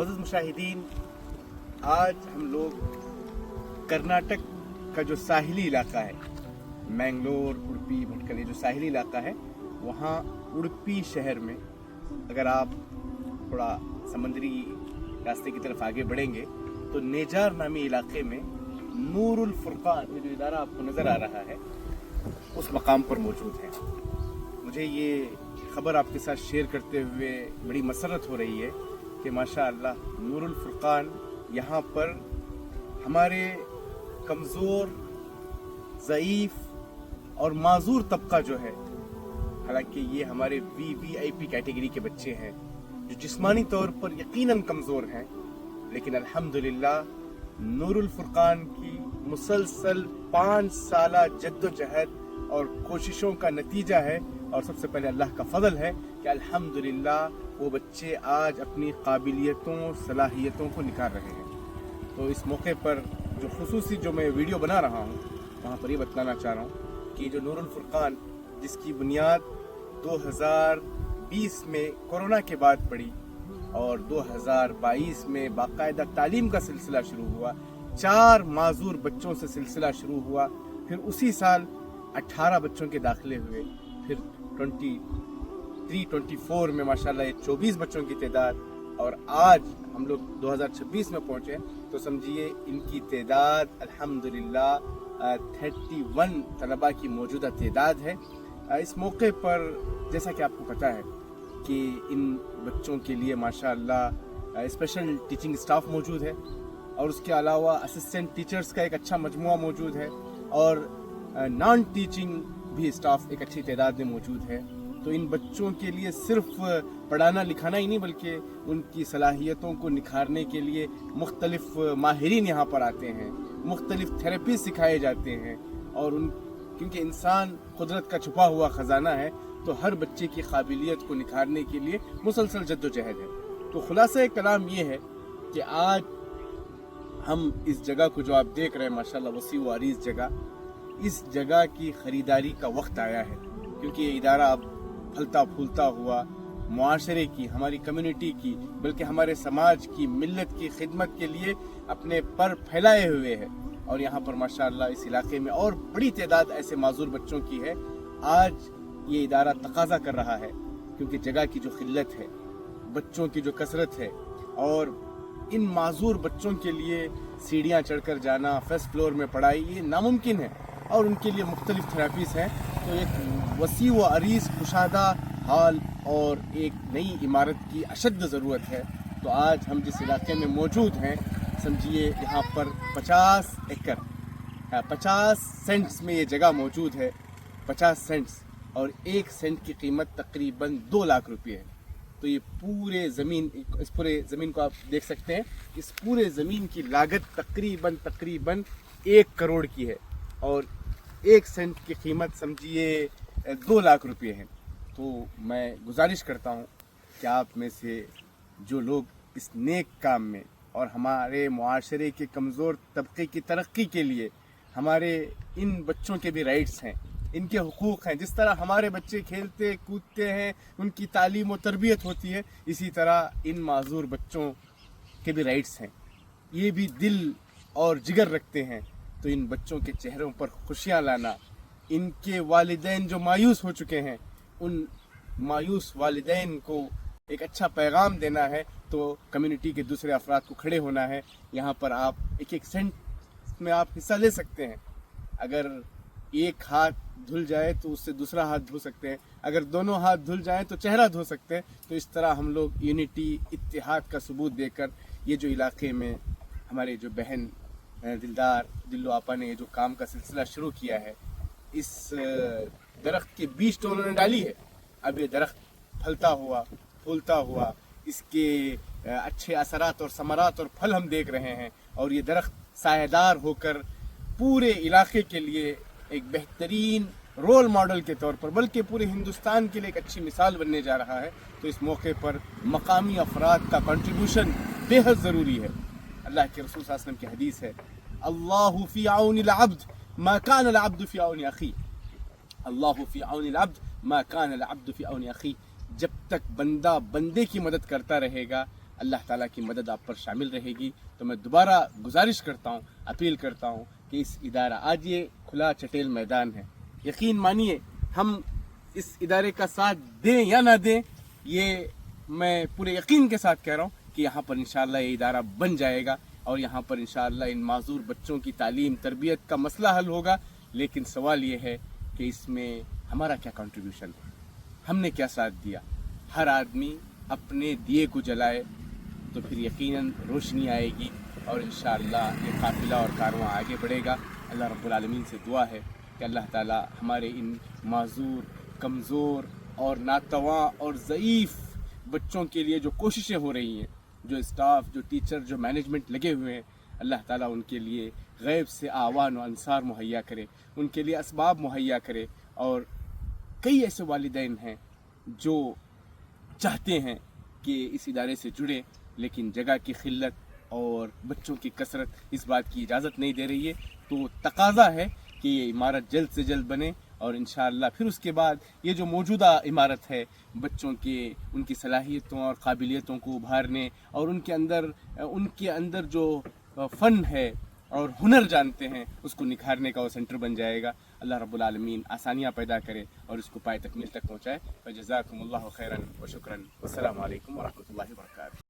मुआज़्ज़िज़ मुशाहिदीन, आज हम लोग कर्नाटक का जो साहिली इलाका है, मैंगलोर, उडुपी, भटकल, जो साहिली इलाका है, वहाँ उडुपी शहर में अगर आप थोड़ा समंदरी रास्ते की तरफ आगे बढ़ेंगे तो नेजार नामी इलाके में नूरुल फुरकान जो इदारा आपको नज़र आ रहा है उस मकाम पर मौजूद है। मुझे ये ख़बर आपके साथ शेयर करते हुए बड़ी मसरत हो रही है कि माशाअल्लाह नूरुल फुरकान यहाँ पर हमारे कमज़ोर, ज़ईफ़ और माज़ूर तबका जो है, हालांकि ये हमारे VVIP कैटेगरी के बच्चे हैं जो जिस्मानी तौर पर यकीनन कमज़ोर हैं, लेकिन अल्हम्दुलिल्लाह नूरुल फुरकान की मुसलसल 5 साला जद्दोजहद और कोशिशों का नतीजा है, और सबसे पहले अल्लाह का फ़ज़ल है कि अल्हम्दुलिल्लाह वो बच्चे आज अपनी काबिलियतों, सलाहियतों को निखार रहे हैं। तो इस मौके पर जो खुसूसी जो मैं वीडियो बना रहा हूँ वहाँ पर ये बताना चाह रहा हूँ कि जो नूरुल फुरकान जिसकी बुनियाद 2020 में कोरोना के बाद पड़ी और 2022 में बाकायदा तालीम का सिलसिला शुरू हुआ, 4 माजूर बच्चों से सिलसिला शुरू हुआ, फिर उसी साल 18 बच्चों के दाखिले हुए, फिर 23-24 में माशाल्लाह ये 24 बच्चों की तादाद, और आज हम लोग 2026 में पहुँचे तो समझिए इनकी तादाद अल्हम्दुलिल्लाह 31 तलबा की मौजूदा तादाद है। इस मौके पर जैसा कि आपको पता है कि इन बच्चों के लिए माशाअल्लाह स्पेशल टीचिंग स्टाफ मौजूद है, और उसके अलावा असिस्टेंट टीचर्स का एक अच्छा मजमुआ मौजूद है, और नॉन टीचिंग भी स्टाफ एक अच्छी तादाद में मौजूद है। तो इन बच्चों के लिए सिर्फ पढ़ाना लिखाना ही नहीं बल्कि उनकी सलाहियतों को निखारने के लिए मुख्तलिफ माहिरीन यहाँ पर आते हैं, मुख्तलिफ थेरेपी सिखाए जाते हैं, और क्योंकि इंसान कुदरत का छुपा हुआ ख़जाना है तो हर बच्चे की काबिलियत को निखारने के लिए मुसलसल जद्दोजहद है। तो खुलासा कलाम ये है कि आज हम इस जगह को जो आप देख रहे हैं माशाल्लाह वसी व अरीज़ जगह, इस जगह की ख़रीदारी का वक्त आया है, क्योंकि ये इदारा अब फलता फूलता हुआ मुआशरे की, हमारी कम्युनिटी की, बल्कि हमारे समाज की, मिल्लत की खिदमत के लिए अपने पर फैलाए हुए है। और यहाँ पर माशाअल्लाह इस इलाके में और बड़ी तादाद ऐसे माजूर बच्चों की है। आज ये इदारा तकाजा कर रहा है क्योंकि जगह की जो किल्लत है, बच्चों की जो कसरत है, और इन माजूर बच्चों के लिए सीढ़ियाँ चढ़कर जाना, फर्स्ट फ्लोर में पढ़ाई, ये नामुमकिन है, और उनके लिए मुख्तलिफ थेरेपीज़ हैं। तो एक वसी व अरीज़ कुशादा हाल और एक नई इमारत की अशद ज़रूरत है। तो आज हम जिस इलाके में मौजूद हैं, समझिए यहाँ पर 50 एकड़ 50 सेंट्स में ये जगह मौजूद है, 50 सेंट्स, और 1 सेंट की कीमत तकरीबन 2 लाख रुपये है। तो ये पूरे ज़मीन, इस पूरे ज़मीन को आप देख सकते हैं, इस पूरे ज़मीन की लागत तकरीबन 1 करोड़ की है, और 1 सेंट की कीमत समझिए 2 लाख रुपये है। तो मैं गुजारिश करता हूँ कि आप में से जो लोग इस नेक काम में और हमारे मुआशरे के कमज़ोर तबके की तरक्की के लिए, हमारे इन बच्चों के भी राइट्स हैं, इनके हुकूक़ हैं, जिस तरह हमारे बच्चे खेलते कूदते हैं, उनकी तालीम और तरबियत होती है, इसी तरह इन माजूर बच्चों के भी राइट्स हैं, ये भी दिल और जिगर रखते हैं। तो इन बच्चों के चेहरों पर खुशियाँ लाना, इनके वालिदैन जो मायूस हो चुके हैं, उन मायूस वालिदैन को एक अच्छा पैगाम देना है, तो कम्युनिटी के दूसरे अफराद को खड़े होना है। यहाँ पर आप 1 सेंट में आप हिस्सा ले सकते हैं। अगर एक हाथ धुल जाए तो उससे दूसरा हाथ धो सकते हैं, अगर दोनों हाथ धुल जाएं तो चेहरा धो सकते हैं। तो इस तरह हम लोग यूनिटी, इत्तेहाद का सबूत देकर ये जो इलाके में हमारे जो बहन दिलदार दिल्लो आपा ने ये जो काम का सिलसिला शुरू किया है, इस दरख्त के बीज तो उन्होंने डाली है, अब ये दरख्त फलता हुआ फूलता हुआ, इसके अच्छे असरात और समरात और फल हम देख रहे हैं, और ये दरख्त सायेदार होकर पूरे इलाके के लिए एक बेहतरीन रोल मॉडल के तौर पर, बल्कि पूरे हिंदुस्तान के लिए एक अच्छी मिसाल बनने जा रहा है। तो इस मौके पर मकामी अफराद का कंट्रीब्यूशन बेहद ज़रूरी है। अल्लाह के रसूल सल्लल्लाहु अलैहि वसल्लम की हदीस है, अल्लाहु फी औनिल अब्द मा कान अल अब्द फी औनि अखी, अल्लाहु फी औनिल अब्द मा कान अल अब्द फी औनि अखी। जब तक बंदा बंदे की मदद करता रहेगा, اللہ تعالیٰ کی مدد آپ پر شامل رہے گی. تو میں دوبارہ گزارش کرتا ہوں, اپیل کرتا ہوں کہ اس ادارہ, آج یہ کھلا چٹیل میدان ہے, یقین مانیے ہم اس ادارے کا ساتھ دیں یا نہ دیں, یہ میں پورے یقین کے ساتھ کہہ رہا ہوں کہ یہاں پر انشاءاللہ یہ ادارہ بن جائے گا اور یہاں پر انشاءاللہ ان معذور بچوں کی تعلیم تربیت کا مسئلہ حل ہوگا. لیکن سوال یہ ہے کہ اس میں ہمارا کیا کنٹریبیوشن ہے, ہم نے کیا ساتھ دیا. ہر آدمی اپنے دیے کو جلائے تو پھر یقیناً روشنی آئے گی اور انشاءاللہ یہ قافلہ اور کارواں آگے بڑھے گا. اللہ رب العالمین سے دعا ہے کہ اللہ تعالی ہمارے ان معذور, کمزور اور ناتواں اور ضعیف بچوں کے لیے جو کوششیں ہو رہی ہیں, جو اسٹاف, جو ٹیچر, جو مینجمنٹ لگے ہوئے ہیں, اللہ تعالیٰ ان کے لیے غیب سے آوان و انصار مہیا کرے, ان کے لیے اسباب مہیا کرے. اور کئی ایسے والدین ہیں جو چاہتے ہیں کہ اس ادارے سے جڑے, لیکن جگہ کی قلت اور بچوں کی کثرت اس بات کی اجازت نہیں دے رہی ہے. تو تقاضا ہے کہ یہ عمارت جلد سے جلد بنے اور انشاءاللہ پھر اس کے بعد یہ جو موجودہ عمارت ہے بچوں کے ان کی صلاحیتوں اور قابلیتوں کو ابھارنے اور ان کے اندر جو فن ہے اور ہنر جانتے ہیں اس کو نکھارنے کا وہ سینٹر بن جائے گا. اللہ رب العالمین آسانیاں پیدا کرے اور اس کو پائے تکمیل تک پہنچائے. فجزاکم اللہ خیرا و شکرا. السلام علیکم ورحمۃ اللہ وبرکاتہ.